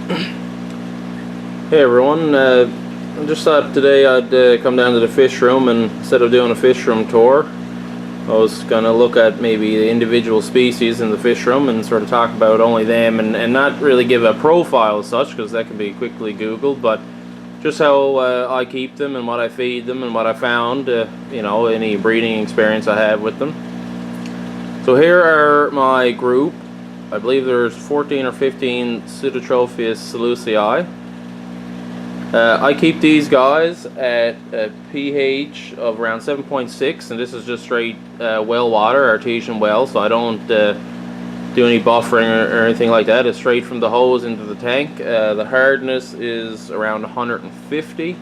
Hey everyone, I just thought today I'd come down to the fish room, and instead of doing a fish room tour, I was going to look at maybe the individual species in the fish room and sort of talk about only them, and not really give a profile as such, because that can be quickly Googled, but just how I keep them and what I feed them and what I found, you know, any breeding experience I have with them. So here are my group. I believe there's 14 or 15 Pseudotropheus saulosi. I keep these guys at a pH of around 7.6, and this is just straight well water, artesian well, so I don't do any buffering or anything like that. It's straight from the hose into the tank. The hardness is around 150.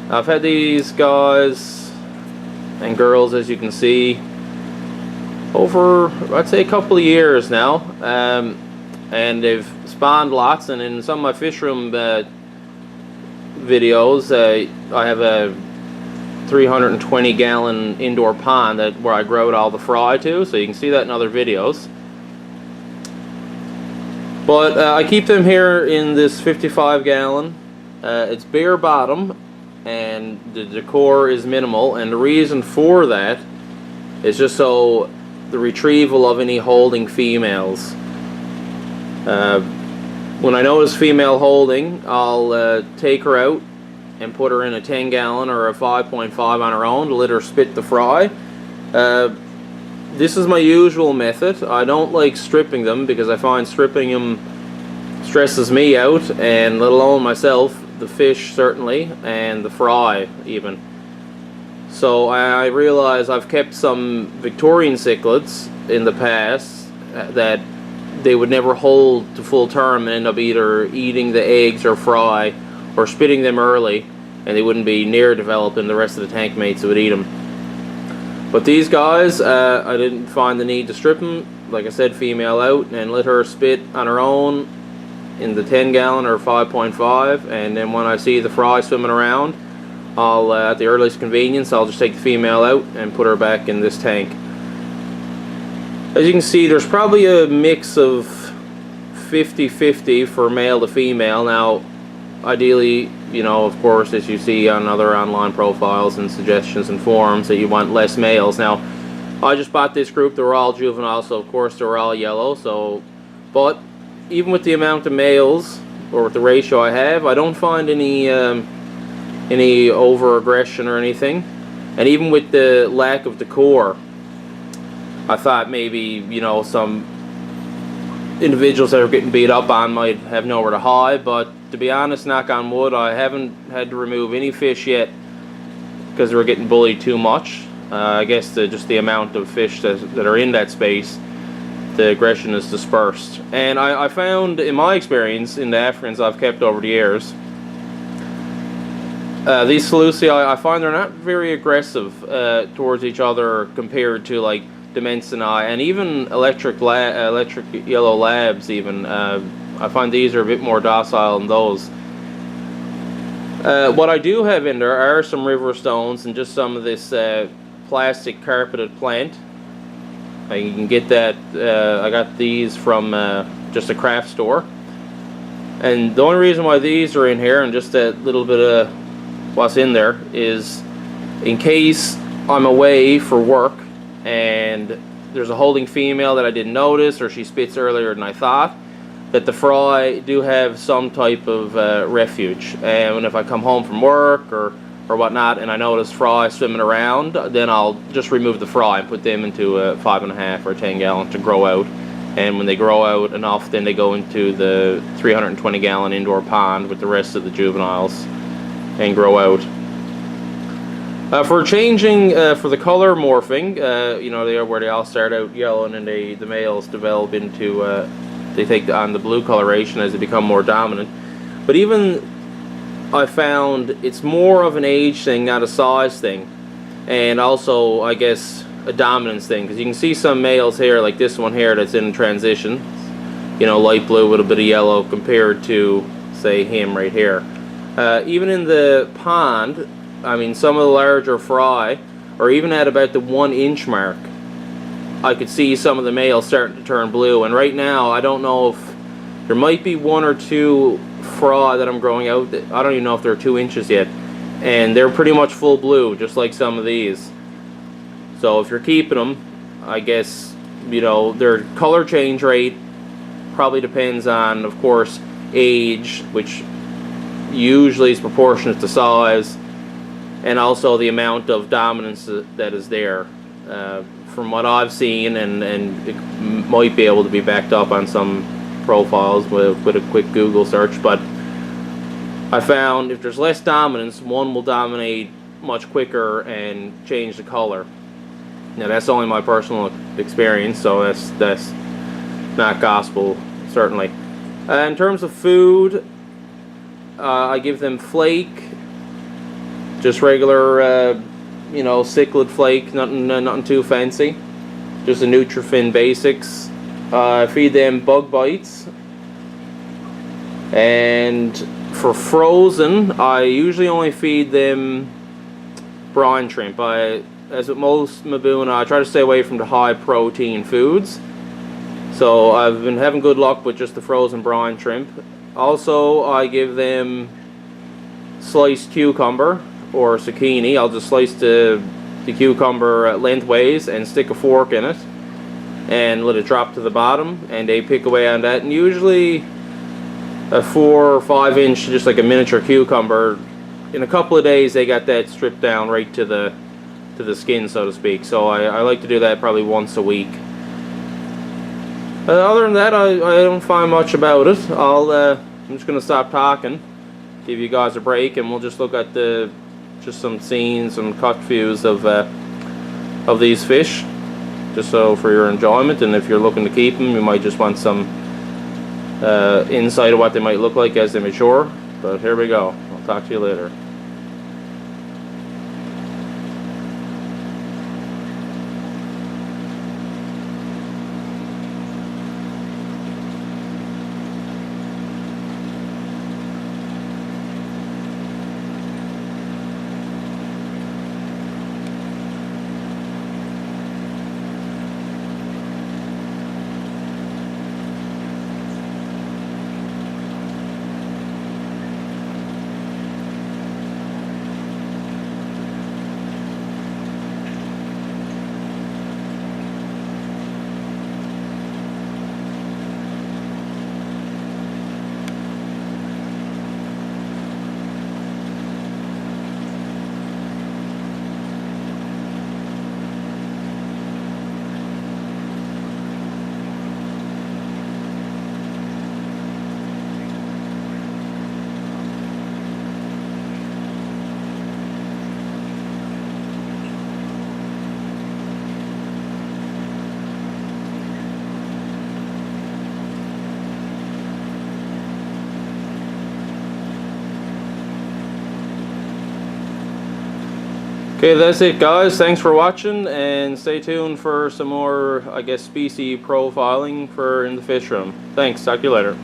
I've had these guys and girls, as you can see, over, I'd say, a couple of years now, and they've spawned lots. And in some of my fish room videos, I have a 320 gallon indoor pond where I grow all the fry to, so you can see that in other videos. But I keep them here in this 55 gallon. It's bare bottom and the decor is minimal, and the reason for that is just so the retrieval of any holding females. When I notice female holding, I'll take her out and put her in a 10 gallon or a 5.5 on her own to let her spit the fry. This is my usual method. I don't like stripping them because I find stripping them stresses me out, and let alone myself, the fish certainly, and the fry even. So I realize I've kept some Victorian cichlids in the past that they would never hold to full term and end up either eating the eggs or fry or spitting them early, and they wouldn't be near developed, and the rest of the tank mates would eat them. But these guys, I didn't find the need to strip them. Like I said, female out and let her spit on her own in the 10 gallon or 5.5, and then when I see the fry swimming around, I'll at the earliest convenience, I'll just take the female out and put her back in this tank. As you can see, there's probably a mix of 50-50 for male to female. Now, ideally, you know, of course, as you see on other online profiles and suggestions and forums, that you want less males. Now, I just bought this group. They were all juvenile, so of course they were all yellow. So, but even with the amount of males, or with the ratio I have, I don't find any over-aggression or anything. And even with the lack of decor, I thought maybe, you know, some individuals that are getting beat up on might have nowhere to hide, but to be honest, knock on wood, I haven't had to remove any fish yet because they were getting bullied too much. I guess just the amount of fish that are in that space, the aggression is dispersed. And I found, in my experience, in the Africans I've kept over the years, these saulosi, I find they're not very aggressive towards each other compared to like Dimensini and even electric yellow labs even. I find these are a bit more docile than those. What I do have in there are some river stones and just some of this plastic carpeted plant. You can get that, I got these from just a craft store. And the only reason why these are in here, and just that little bit of what's in there, is in case I'm away for work and there's a holding female that I didn't notice, or she spits earlier than I thought, that the fry do have some type of refuge. And if I come home from work or whatnot and I notice fry swimming around, then I'll just remove the fry and put them into a 5.5 or a 10 gallon to grow out. And when they grow out enough, then they go into the 320 gallon indoor pond with the rest of the juveniles and grow out. For changing, for the color morphing, you know, where they all start out yellow and then the males develop into, they take on the blue coloration as they become more dominant. But even I found it's more of an age thing, not a size thing. And also, I guess, a dominance thing. Because you can see some males here, like this one here that's in transition. You know, light blue with a bit of yellow compared to, say, him right here. Even in the pond, I mean, some of the larger fry, or even at about the 1 inch mark, I could see some of the males starting to turn blue. And right now, I don't know if There might be one or two fraud that I'm growing out. I don't even know if they're 2 inches yet. And they're pretty much full blue, just like some of these. So if you're keeping them, I guess, you know, their color change rate probably depends on, of course, age, which usually is proportionate to size, and also the amount of dominance that is there. From what I've seen, and it might be able to be backed up on some profiles with a quick Google search, but I found if there's less dominance, one will dominate much quicker and change the color. Now that's only my personal experience, so that's not gospel, certainly. In terms of food, I give them flake, just regular, you know, cichlid flake, nothing too fancy, just the Nutrifin basics. I feed them bug bites, and for frozen, I usually only feed them brine shrimp. As with most Mbuna, I try to stay away from the high protein foods. So I've been having good luck with just the frozen brine shrimp. Also, I give them sliced cucumber or zucchini. I'll just slice the cucumber lengthways and stick a fork in it and let it drop to the bottom, and they pick away on that. And usually a 4 or 5 inch, just like a miniature cucumber, in a couple of days they got that stripped down right to the skin, so to speak. So I like to do that probably once a week. Other than that, I don't find much about it. I'm just gonna stop talking, give you guys a break, and we'll just look at just some scenes and cut views of these fish, just so for your enjoyment. And if you're looking to keep them, you might just want some insight of what they might look like as they mature. But here we go. I'll talk to you later. Okay, that's it guys. Thanks for watching, and stay tuned for some more, I guess, species profiling for in the fish room. Thanks, talk to you later.